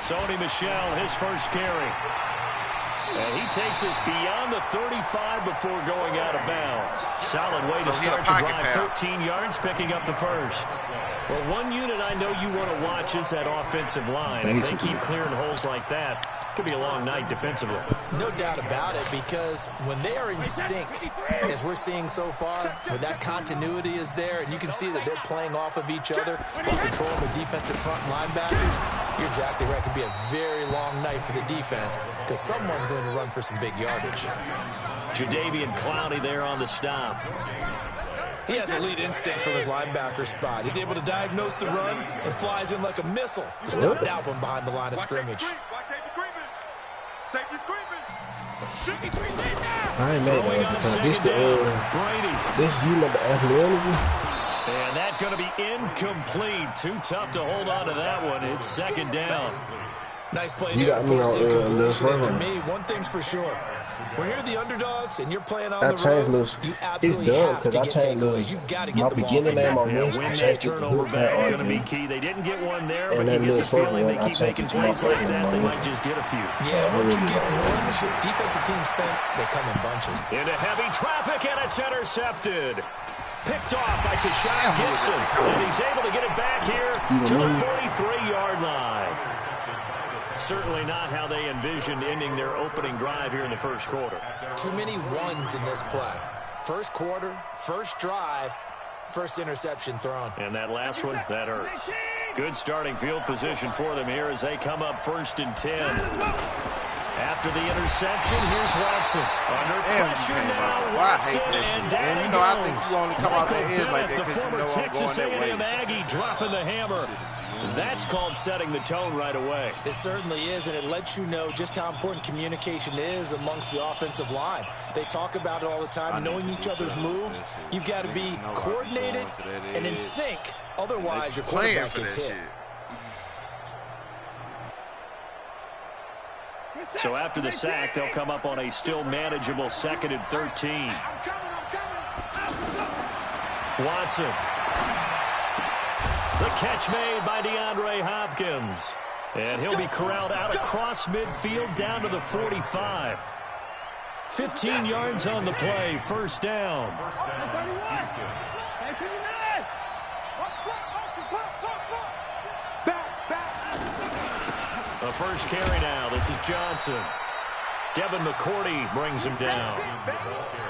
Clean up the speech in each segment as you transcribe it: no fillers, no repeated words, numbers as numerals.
Sony Michel, his first carry. And he takes us beyond the 35 before going out of bounds. Solid way to start the drive. 13 yards, picking up the first. Well, one unit I know you want to watch is that offensive line. If they keep clearing holes like that, it could be a long night defensively. No doubt about it, because when they are in sync, as we're seeing so far, when that continuity is there, and you can see that they're playing off of each other while controlling the defensive front linebackers, you're exactly right. It could be a very long night for the defense because someone's going to run for some big yardage. Jadeveon Clowney there on the stop. He has elite instincts from his linebacker spot. He's able to diagnose the run and flies in like a missile to stop that one behind the line of scrimmage. I ain't made that. This you know the athletic. And that's going to be incomplete. Too tough to hold on to that one. It's second down. Nice play there. Force the incompletion. To me, one thing's for sure. When you're the underdogs and you're playing on the road, you absolutely have to get takeaways. You've got to get the ball from them. Win that turnover back going to be key. They didn't get one there, but you get the feeling they keep making plays like that, they might just get a few. Yeah, once you get one, defensive teams think they come in bunches. Into heavy traffic, and it's intercepted. Picked off by Tashawn Gibson, and he's able to get it back here to the 43-yard line. Certainly not how they envisioned ending their opening drive here in the first quarter. Too many ones in this play. First quarter, first drive, first interception thrown. And that last one, that hurts. Good starting field position for them here as they come up 1st and 10. After the interception, here's Watson. Under pressure now, Watson, and down he goes. I think you only come out that edge like that because you know I'm going that way. Aggie dropping the hammer. That's called setting the tone right away. It certainly is, and it lets you know just how important communication is amongst the offensive line. They talk about it all the time, knowing each other's moves. You've got to be coordinated and in sync. Otherwise, your quarterback gets hit. So after the sack, they'll come up on a still manageable 2nd and 13. Watson. The catch made by DeAndre Hopkins. And he'll be corralled out across midfield down to the 45. 15 yards on the play, first down. The first carry now. This is Johnson. Devin McCourty brings him down.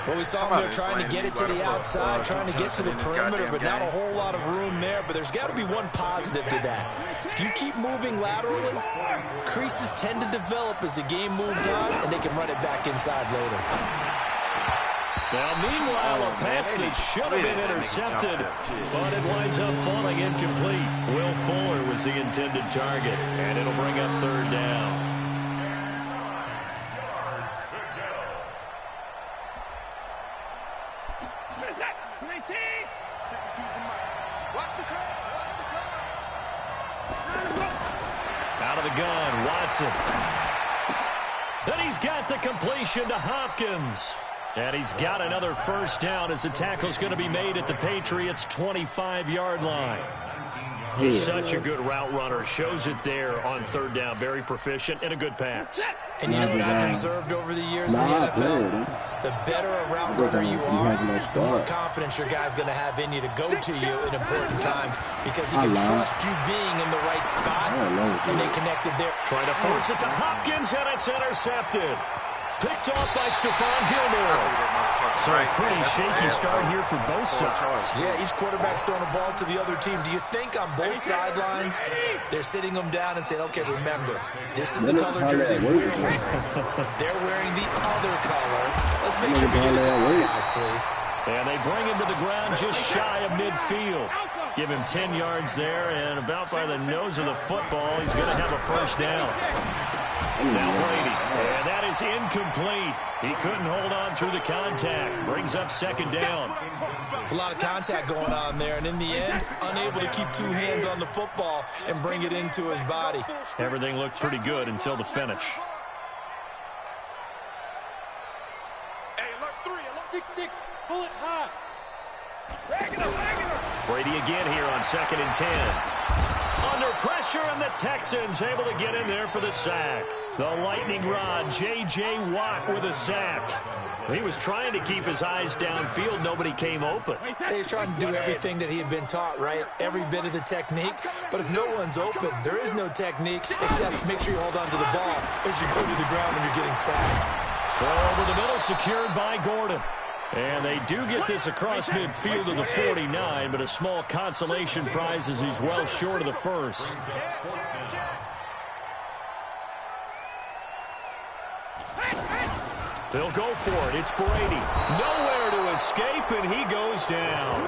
Well, we saw him there trying to get it to the outside, trying to get to the perimeter, but not a whole lot of room there. But there's got to be one positive to that. If you keep moving laterally, creases tend to develop as the game moves on, and they can run it back inside later. Now, meanwhile, a pass that should have been intercepted, but it winds up falling incomplete. Will Fuller was the intended target, and it'll bring up 3rd down. Out of the gun, Watson. Then he's got the completion to Hopkins. And he's got another first down as the tackle's going to be made at the Patriots' 25-yard line. He's such a good route runner. Shows it there on 3rd down. Very proficient and a good pass. And you know what I've observed over the years in the NFL? The better a route runner you are, the more confidence your guy's going to have in you to go to you in important times because he can trust you being in the right spot and they connected there. Trying to force it to Hopkins, and it's intercepted. Picked off by Stephon Gilmore. So a pretty shaky start here for both sides. Yeah, each quarterback's throwing a ball to the other team. Do you think on both sidelines they're sitting them down and saying, okay, remember, this is the color jersey we're wearing. They're wearing the other color. Let's make sure we get it to our guys, please. And they bring him to the ground just shy of midfield. Give him 10 yards there, and about by the nose of the football, he's going to have a first down. Now Brady, and that is incomplete. He couldn't hold on through the contact. Brings up 2nd down. It's a lot of contact going on there, and in the end, unable to keep 2 hands on the football and bring it into his body. Everything looked pretty good until the finish. Hey, alert 3, alert 6-6, pull it high. Brady again here on 2nd and 10. Under pressure. pressure, and the Texans able to get in there for the sack. The lightning rod, J.J. Watt with a sack. He was trying to keep his eyes downfield. Nobody came open. He's trying to do everything that he had been taught, right? Every bit of the technique. But if no one's open, there is no technique except make sure you hold on to the ball as you go to the ground when you're getting sacked. Throw over the middle, secured by Gordon. And they do get this across midfield to the 49, but a small consolation prize as he's well short of the first. They'll go for it. It's Brady. Nowhere to escape, and he goes down.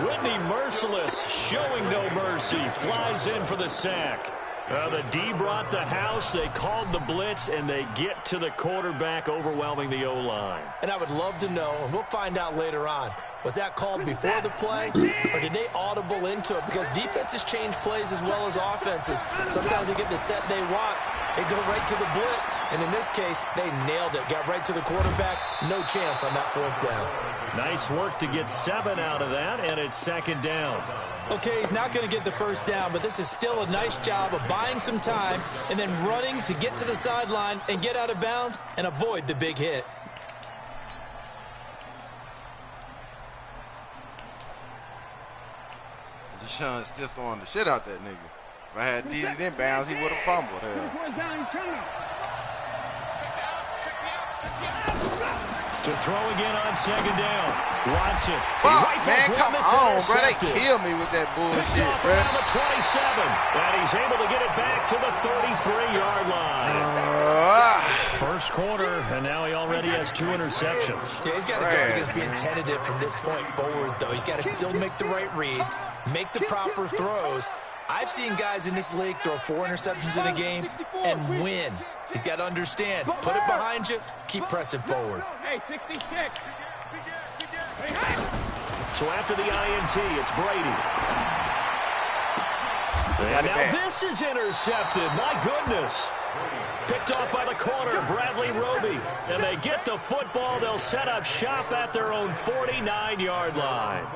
Whitney Merciless, showing no mercy, flies in for the sack. The D brought the house. They called the blitz, and they get to the quarterback, overwhelming the O-line. And I would love to know, and we'll find out later on, was that called before the play, or did they audible into it? Because defenses change plays as well as offenses. Sometimes they get the set they want. They go right to the blitz, and in this case, they nailed it. Got right to the quarterback. No chance on that fourth down. Nice work to get 7 out of that, and it's second down. Okay, he's not going to get the first down, but this is still a nice job of buying some time and then running to get to the sideline and get out of bounds and avoid the big hit. Deshaun still throwing the shit out that nigga. If I had D in bounds, he would have fumbled there. To throw again on second down. Watson. Fuck, man, come on, bro. They killed me with that bullshit, bro. Around the 27. And he's able to get it back to the 33-yard line. First quarter, and now he already has 2 interceptions. Yeah, he's got to go against being tentative from this point forward, though. He's got to still make the right reads, make the proper throws. I've seen guys in this league throw 4 interceptions in a game and win. He's got to understand, put it behind you, keep pressing forward. So after the INT, it's Brady. And now this is intercepted. My goodness. Picked off by the corner, Bradley Roby. And they get the football. They'll set up shop at their own 49-yard line.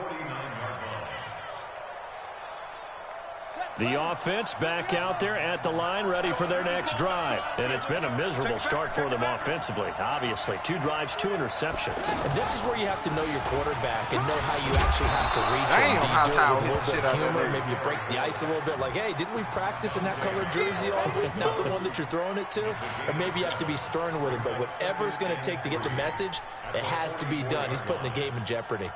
The offense back out there at the line, ready for their next drive. And it's been a miserable start for them offensively, obviously. 2 drives, 2 interceptions. And this is where you have to know your quarterback and know how you actually have to reach him. Do you do it with a little bit of humor? Maybe you break the ice a little bit. Like, hey, didn't we practice in that color jersey all week? Not the one that you're throwing it to? Or maybe you have to be stern with him. But whatever it's going to take to get the message, it has to be done. He's putting the game in jeopardy.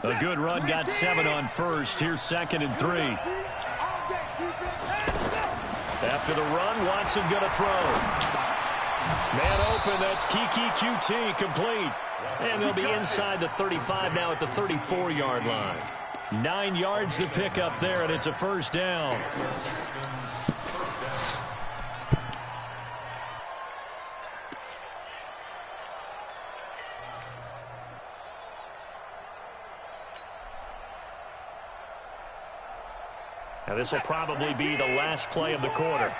A good run, got 7 on first. Here's 2nd and 3. After the run, Watson going to throw. Man open, that's Kiki QT, complete. And they'll be inside the 35 now at the 34-yard line. 9 yards to pick up there, and it's a first down. Now this will probably be the last play of the quarter.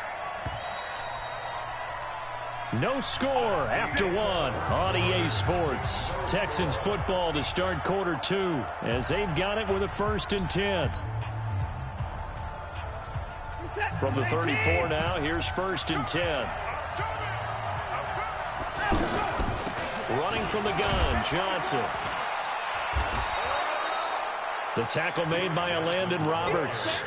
No score after 1 on EA Sports. Texans football to start quarter 2 as they've got it with a 1st and 10. From the 34 now, here's 1st and 10. Running from the gun, Johnson. The tackle made by Landon Roberts.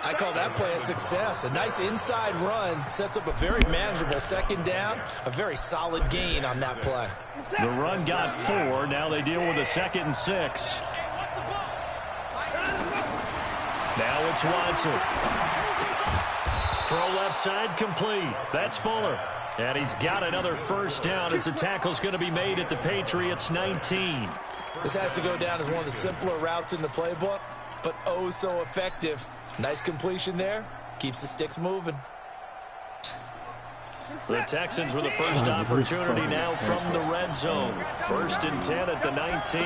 I call that play a success. A nice inside run sets up a very manageable 2nd down. A very solid gain on that play. The run got 4. Now they deal with a 2nd and 6. Now it's Watson. Throw left side complete. That's Fuller. And he's got another first down as the tackle's going to be made at the Patriots 19. This has to go down as one of the simpler routes in the playbook, but oh so effective. Nice completion there. Keeps the sticks moving. The Texans with the first opportunity now from the red zone. 1st and 10 at the 19.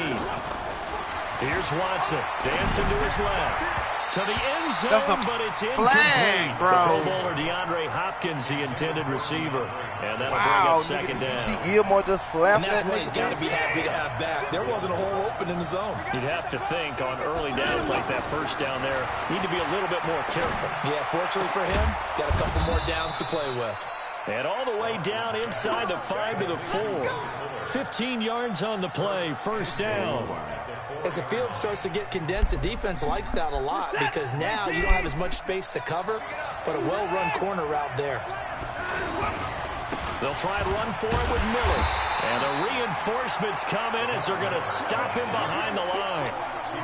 Here's Watson. Dancing to his left. to the end zone, That's a but it's flag, incomplete. bro. The Pro Bowler DeAndre Hopkins, the intended receiver. And that'll bring Wow, up second down. you see Gilmore just slapped And that's that what he's got to nigga. be happy to have back. There wasn't a hole open in the zone. You'd have to think on early downs like that first down there, need to be a little bit more careful. Yeah, fortunately for him, got a couple more downs to play with. And all the way down inside the 5 to the 4. 15 yards on the play, first down. As the field starts to get condensed, the defense likes that a lot because now you don't have as much space to cover, but a well-run corner route there. They'll try and run for it with Miller. And the reinforcements come in as they're going to stop him behind the line.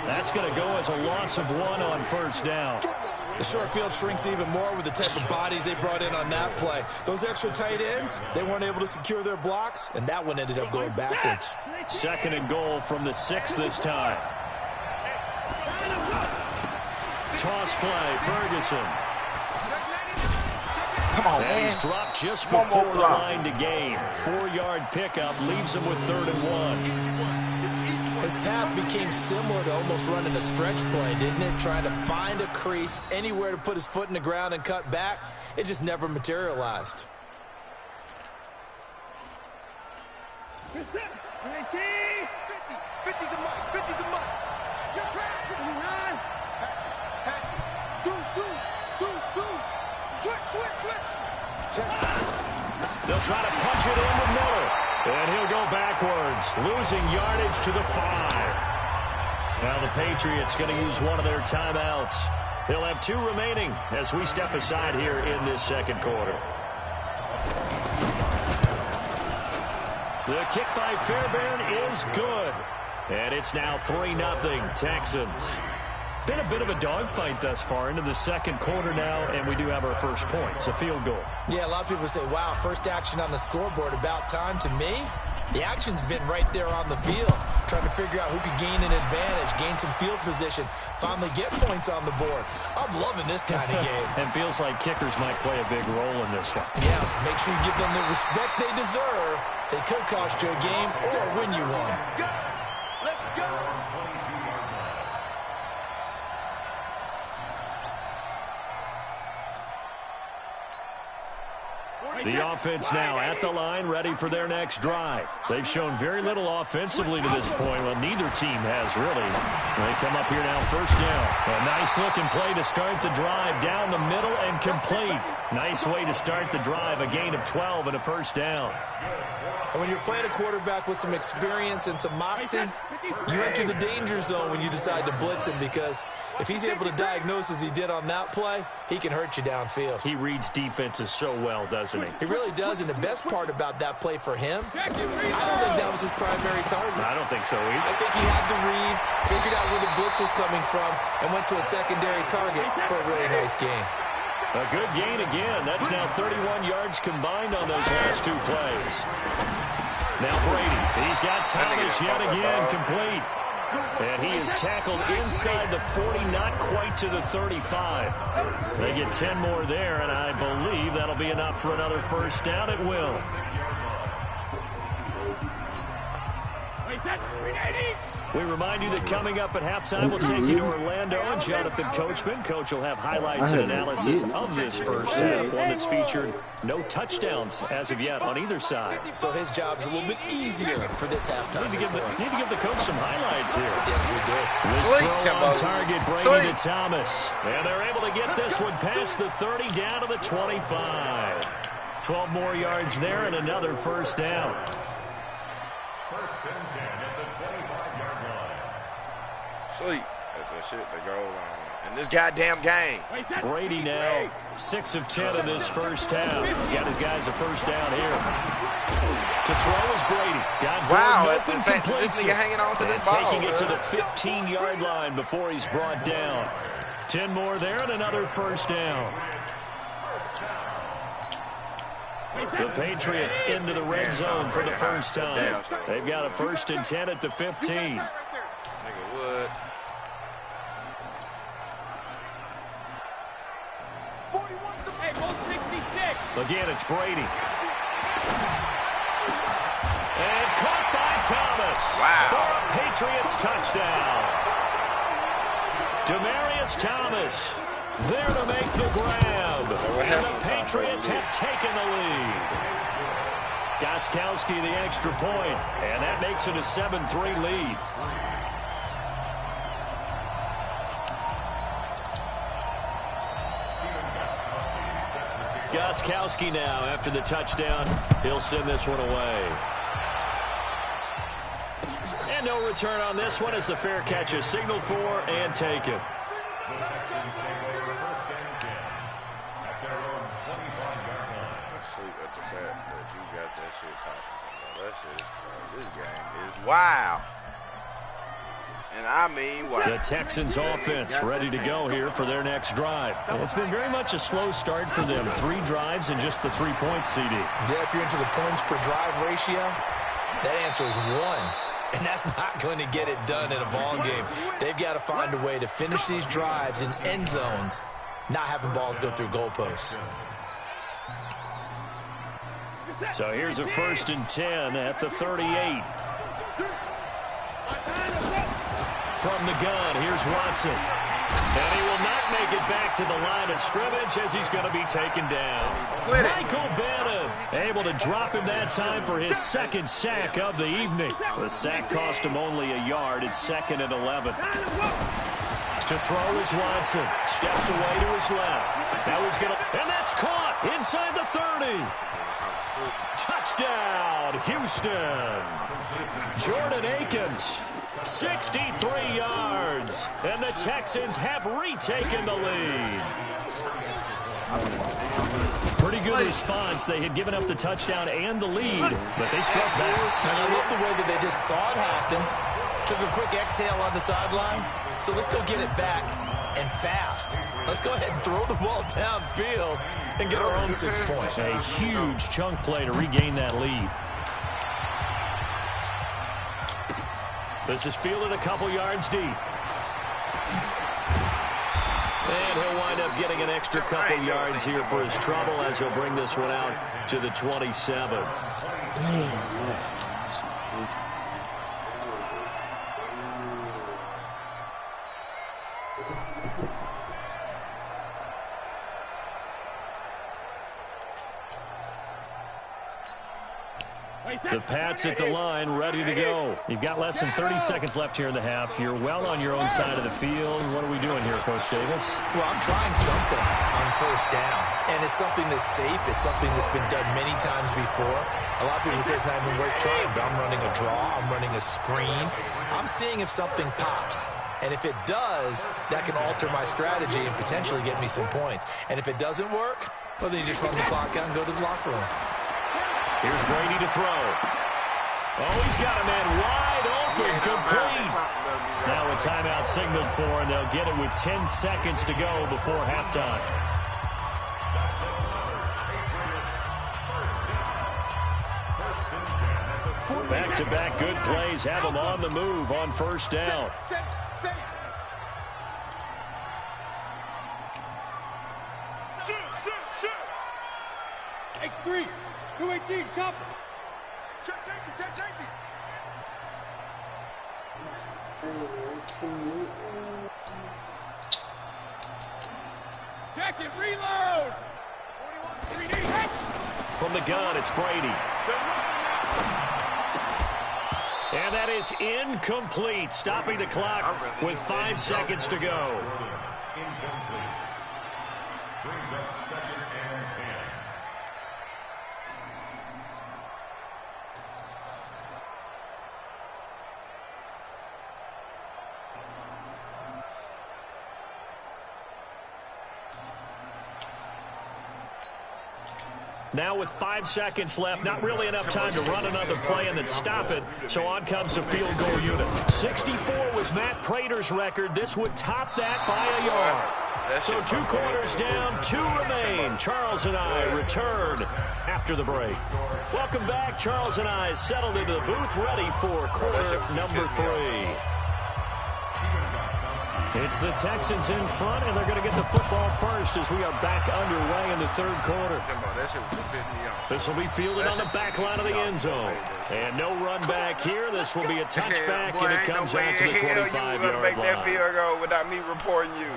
That's going to go as a loss of 1 on first down. The short field shrinks even more with the type of bodies they brought in on that play. Those extra tight ends, they weren't able to secure their blocks, and that one ended up going backwards. Second and goal from the 6 this time. Toss play, Ferguson. Come on, And man. he's dropped just One more before the block. line to gain. 4-yard pickup leaves him with 3rd and 1. His path became similar to almost running a stretch play, didn't it? Trying to find a crease, anywhere to put his foot in the ground and cut back. It just never materialized. 50, 50's a mark, 50's a mark. You're trapped, 59. Patch, do. Switch. They'll try to punch it in with Miller. And he'll go backwards, losing yardage to the 5. Now the Patriots going to use one of their timeouts. They'll have 2 remaining as we step aside here in this second quarter. The kick by Fairbairn is good. And it's now 3-0 Texans. Been a bit of a dogfight thus far into the second quarter now, and we do have our first points, a field goal. Yeah, a lot of people say, wow, first action on the scoreboard, about time. To me, the action's been right there on the field, trying to figure out who could gain an advantage, gain some field position, finally get points on the board. I'm loving this kind of game. And feels like kickers might play a big role in this one. Yes, make sure you give them the respect they deserve. They could cost you a game or win you one. Let's go. The offense now at the line, ready for their next drive. They've shown very little offensively to this point. Well, neither team has really. They come up here now, first down. A nice-looking play to start the drive down the middle and complete. Nice way to start the drive, a gain of 12 and a first down. And when you're playing a quarterback with some experience and some moxie, you enter the danger zone when you decide to blitz him, because if he's able to diagnose as he did on that play, he can hurt you downfield. He reads defenses so well, doesn't he? He really does, and the best part about that play for him, I don't think that was his primary target. I don't think so either. I think he had the read, figured out where the blitz was coming from, and went to a secondary target for a really nice gain. A good gain again. That's now 31 yards combined on those last 2 plays. Now Brady, he's got Thomas yet again complete. And he is tackled inside the 40, not quite to the 35. They get 10 more there, and I believe that'll be enough for another first down. It will. We remind you that coming up at halftime, we'll take you to Orlando and Jonathan Coachman. Coach will have highlights and analysis of this first half, one that's featured no touchdowns as of yet on either side. So his job's a little bit easier for this halftime. Need to give the coach some highlights here. Yes, we do. This Sweet, throw Timbo. on target, Brady Sweet. to Thomas. And they're able to get this one past the 30 down to the 25. 12 more yards there and another first down. First and 10 at the 25-yard line. Sweet. That's that shit that goes on in this goddamn game. Brady now 6 of 10 in this first half. He's got his guys a first down here. To throw is Brady. Got Wow, Gordon the open, fact that completes this it. nigga hanging on to And this ball. taking it to the 15-yard line before he's brought down. 10 more there and another first down. The Patriots into the red zone for the first time. They've got a 1st and 10 at the 15. Nigga Wood. 66. Again, it's Brady. And caught by Thomas. Wow. For a Patriots touchdown. Demarius Thomas there to make the grab. And the Patriots have taken the lead. Gostkowski the extra point, and that makes it a 7-3 lead. Gostkowski now after the touchdown. He'll send this one away. And no return on this one as the fair catch is signaled for and taken. This game is wild. And I mean, wow. The Texans offense ready to go here for their next drive. And it's been very much a slow start for them. 3 drives and just the 3 points, CD. Yeah, if you're into the points per drive ratio, that answer is 1. And that's not going to get it done in a ball game. They've got to find a way to finish these drives in end zones, not having balls go through goalposts. So here's a 1st and 10 at the 38. From the gun, here's Watson. And he will not make it back to the line of scrimmage as he's going to be taken down. Michael Bannon able to drop him that time for his 2nd sack of the evening. The sack cost him only a yard. It's 2nd and 11. To throw is Watson. Steps away to his left. That was going to... And that's caught inside the 30. Touchdown, Houston. Jordan Akins, 63 yards. And the Texans have retaken the lead. Pretty good response. They had given up the touchdown and the lead, but they struck back. And I love the way that they just saw it happen. Took a quick exhale on the sidelines. So let's go get it back and fast. Let's go ahead and throw the ball downfield and get our own 6 points. A huge chunk play to regain that lead. This is fielded a couple yards deep. And he'll wind up getting an extra couple yards here for his trouble as he'll bring this one out to the 27. The Pats at the line, ready to go. You've got less than 30 seconds left here in the half. You're well on your own side of the field. What are we doing here, Coach Davis? Well, I'm trying something on 1st down. And it's something that's safe. It's something that's been done many times before. A lot of people say it's not even worth trying, but I'm running a draw. I'm running a screen. I'm seeing if something pops. And if it does, that can alter my strategy and potentially get me some points. And if it doesn't work, well, then you just run the clock out and go to the locker room. Here's Brady to throw. Oh, he's got a man wide open, complete. Now a timeout signaled for, and they'll get it with 10 seconds to go before halftime. Back-to-back good plays have them on the move on 1st down. X3, 218, chopper. Check safety, check safety. Jacket, reload. 41, 3D, hey. From the gun, it's Brady. And that is incomplete, stopping the clock with 5 seconds to go. Incomplete. Brings up 2nd and 10. Now with 5 seconds left, not really enough time to run another play and then stop it. So on comes the field goal unit. 64 was Matt Prater's record. This would top that by a yard. So 2 quarters down, 2 remain. Charles and I return after the break. Welcome back. Charles and I settled into the booth, ready for quarter number 3. It's the Texans in front, and they're going to get the football first as we are back underway in the third quarter. This will be fielded on the back line of the end zone. And no run back here. This will be a touchback, and it comes out to the 25-yard make line. that field goal without me reporting you.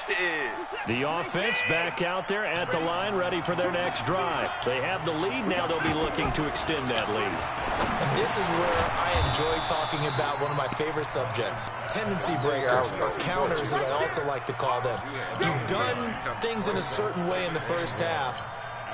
Shit. The offense back out there at the line, ready for their next drive. They have the lead. Now they'll be looking to extend that lead. And this is where I enjoy talking about one of my favorite subjects, tendency breakers, or counters, as I also like to call them. You've done things in a certain way in the first half,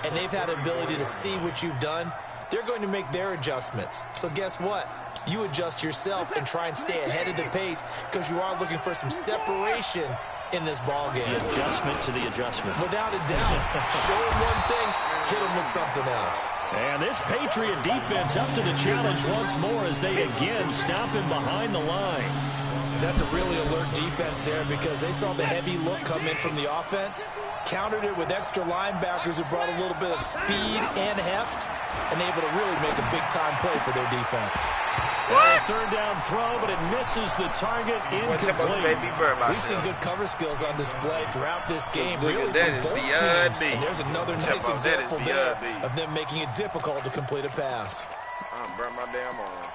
and they've had an ability to see what you've done. They're going to make their adjustments. So guess what? You adjust yourself and try and stay ahead of the pace because you are looking for some separation in this ball game. The adjustment to the adjustment. Without a doubt. Show him one thing, hit him with something else. And this Patriot defense up to the challenge once more as they again stop him behind the line. That's a really alert defense there because they saw the heavy look come in from the offense, countered it with extra linebackers who brought a little bit of speed and heft, and able to really make a big-time play for their defense. A third down throw, but it misses the target. Incomplete. We've seen good cover skills on display throughout this game, really that from is both beyond teams. me. And there's another nice example there of them making it difficult to complete a pass. I burnt my damn arm.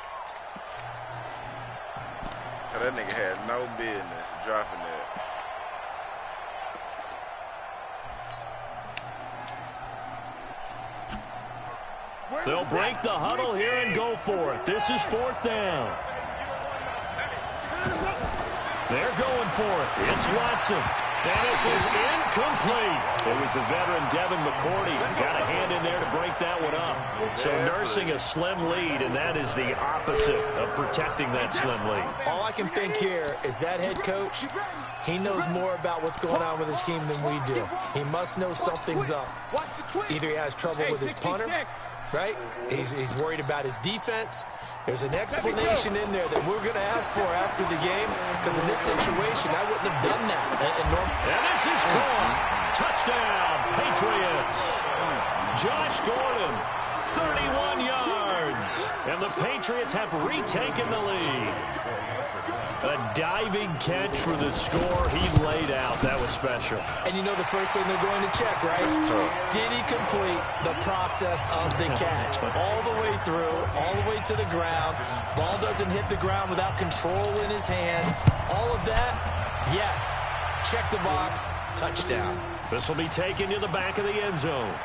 That nigga had no business dropping that. They'll break the huddle here and go for it. This is fourth down. They're going for it. It's Watson. And this is incomplete. It was the veteran Devin McCourty who got a hand in there to break that one up. So nursing a slim lead, and that is the opposite of protecting that slim lead. All I can think here is that head coach, he knows more about what's going on with his team than we do. He must know something's up. Either he has trouble with his punter, right? He's worried about his defense. There's an explanation in there that we're going to ask for after the game, because in this situation, I wouldn't have done that. And this is caught. Touchdown, Patriots. Josh Gordon, 31 yards. And the Patriots have retaken the lead. A diving catch for the score he laid out. That was special. And you know the first thing they're going to check, right? Did he complete the process of the catch? All the way through, all the way to the ground. Ball doesn't hit the ground without control in his hands. All of that, yes. Check the box, touchdown. This will be taken to the back of the end zone.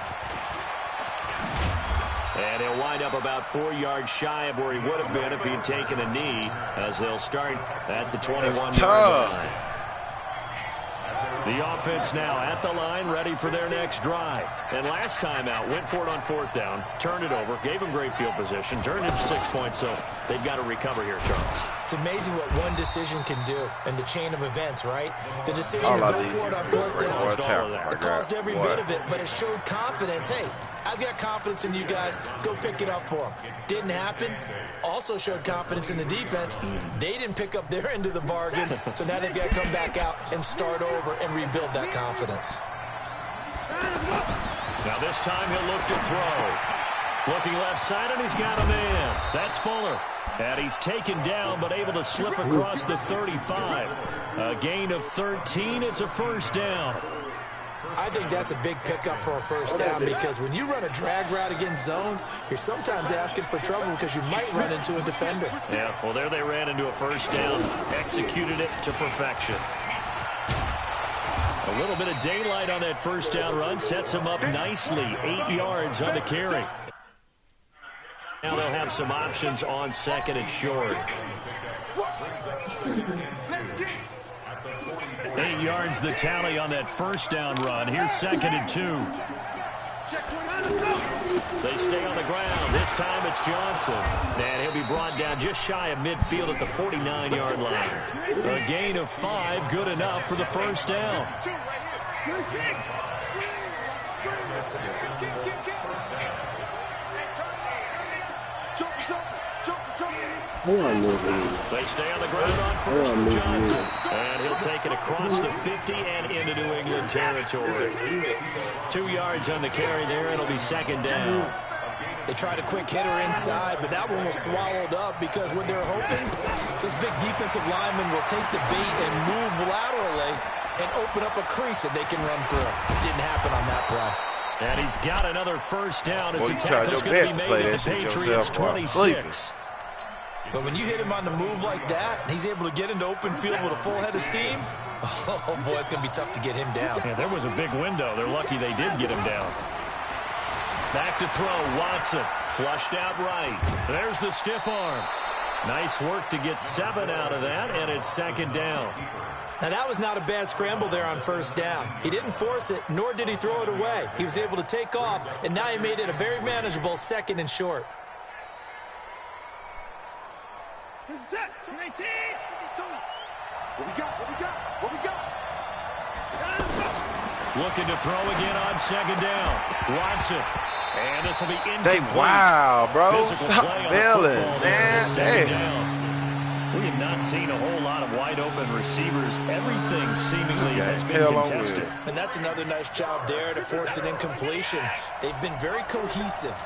And he'll wind up about 4 yards shy of where he would have been if he'd taken a knee, as they'll start at the 21-yard line. The offense now at the line, ready for their next drive. And last time out, went for it on fourth down, turned it over, gave him great field position, turned it to 6 points, so they've got to recover here, Charles. It's amazing what one decision can do in the chain of events, right? The decision to go for it on fourth down, it caused every bit of it, but it showed confidence. Hey, I've got confidence in you guys. Go pick it up for them. Didn't happen. Also showed confidence in the defense. They didn't pick up their end of the bargain, so now they've got to come back out and start over and rebuild that confidence. Now this time he'll look to throw. Looking left side, and he's got a man. That's Fuller. And he's taken down, but able to slip across the 35. A gain of 13. It's a first down. I think that's a big pickup for a first down, because when you run a drag route against zone, you're sometimes asking for trouble because you might run into a defender. Yeah, well, there they ran into a first down, executed it to perfection. A little bit of daylight on that first down run sets him up nicely. 8 yards on the carry. Now they'll have some options on second and short. 8 yards the tally on that first down run. Here's second and 2. They stay on the ground. This time it's Johnson. And he'll be brought down just shy of midfield at the 49-yard line. A gain of 5, good enough for the first down. They stay on the ground on first for Johnson. And he'll take it across the 50 and into New England territory. 2 yards on the carry there. It'll be second down. They tried a quick hitter inside, but that one was swallowed up because what they're hoping, this big defensive lineman will take the bait and move laterally and open up a crease that they can run through. It didn't happen on that play. And he's got another first down as Boy, the you tried tackle's your going to best be to play made that at the shit Patriots yourself, 26. But when you hit him on the move like that, and he's able to get into open field with a full head of steam, oh, boy, it's going to be tough to get him down. Yeah, there was a big window. They're lucky they did get him down. Back to throw, Watson. Flushed out right. There's the stiff arm. Nice work to get 7 out of that, and it's second down. Now, that was not a bad scramble there on first down. He didn't force it, nor did he throw it away. He was able to take off, and now he made it a very manageable second and short. This is it. 19. What we got? What we got? What we got? Looking to throw again on second down. Watson. And this will be incomplete. Wow, bro. Physical Stop play on the bailing, football man. there. Second Hey. down. We have not seen a whole lot of wide open receivers. Everything seemingly Okay, has been hell on contested. will. And that's another nice job there to force an incompletion. They've been very cohesive,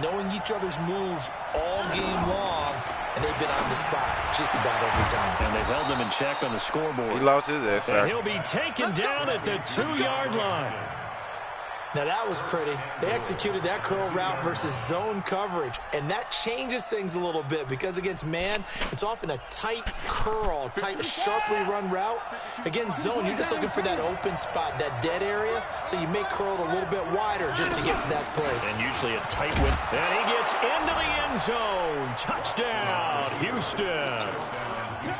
knowing each other's moves all game long, and they've been on the spot just about every time. And they've held them in check on the scoreboard. He lost his X And factor. he'll be taken down at the 2-yard line. Now, that was pretty. They executed that curl route versus zone coverage, and that changes things a little bit because against man, it's often a tight curl, tight, sharply run route. Against zone, you're just looking for that open spot, that dead area, so you may curl it a little bit wider just to get to that place. And usually a tight one. And he gets into the end zone. Touchdown, Houston.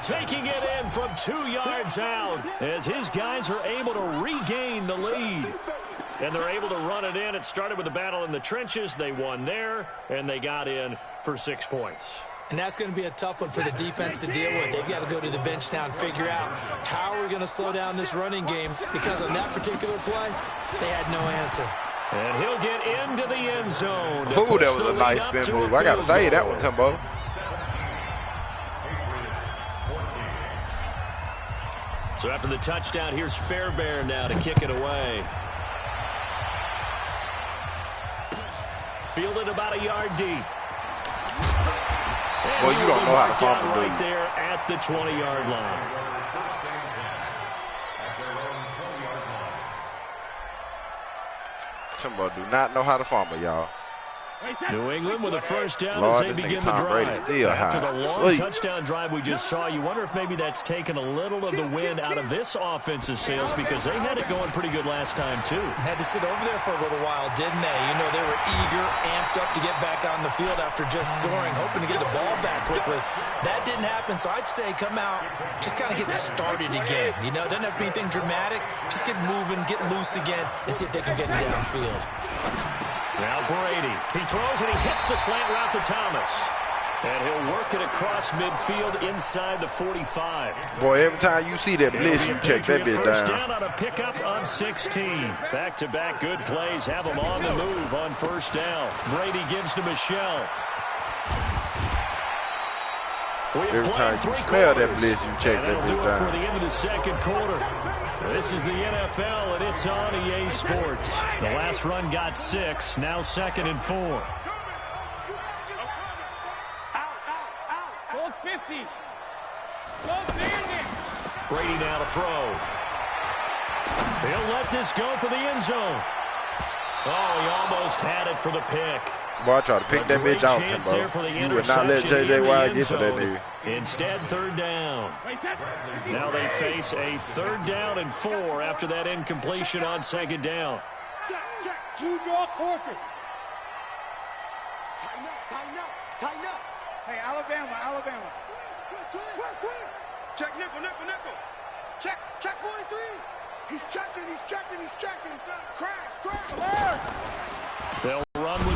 Taking it in from 2 yards out as his guys are able to regain the lead. And they're able to run it in. It started with a battle in the trenches. They won there, and they got in for 6 points. And that's going to be a tough one for the defense to deal with. They've got to go to the bench now and figure out how are we going to slow down this running game, because on that particular play, they had no answer. And he'll get into the end zone. Ooh, that was a nice spin move. I got to say that one, Timbo. So after the touchdown, here's Fairbairn now to kick it away. Fielded about a yard deep. Boy, you don't know how to fumble, do right you? there at the 20-yard line. Timbo do not know how to fumble, y'all. New England with a first down Lord, as they this begin nigga the Tom Brady drive. still After high. the long Sleep. touchdown drive we just saw, you wonder if maybe that's taken a little of the wind out of this offensive sails, because they had it going pretty good last time too. Had to sit over there for a little while, didn't they? You know, they were eager, amped up to get back on the field after just scoring, hoping to get the ball back quickly. That didn't happen, so I'd say come out, just kind of get started again. You know, doesn't have to be anything dramatic. Just get moving, get loose again, and see if they can get it downfield. Now Brady. He throws and he hits the slant route to Thomas. And he'll work it across midfield inside the 45. Boy, every time you see that blitz, you check that bitch First down. down on a pickup of 16. Back-to-back good plays have them on the move on first down. Brady gives to Michelle. Every time you smell that blitz, you check that bitch bitch for the down. end of the second quarter. This is the NFL, and it's on EA Sports. The last run got 6, now 2nd and 4. Out. 50. Brady now to throw. He'll let this go for the end zone. Oh, he almost had it for the pick. Boy, I try to pick that bitch out, Timbo. You would not let J.J. Watt get to that nigga. Instead, third down. Now they face a 3rd down and 4 after that incompletion on 2nd down. Check. Juju Corker. Tighten up. Hey, Alabama. Quick. Check nickel. Check 43. He's checking. Crash. They'll run with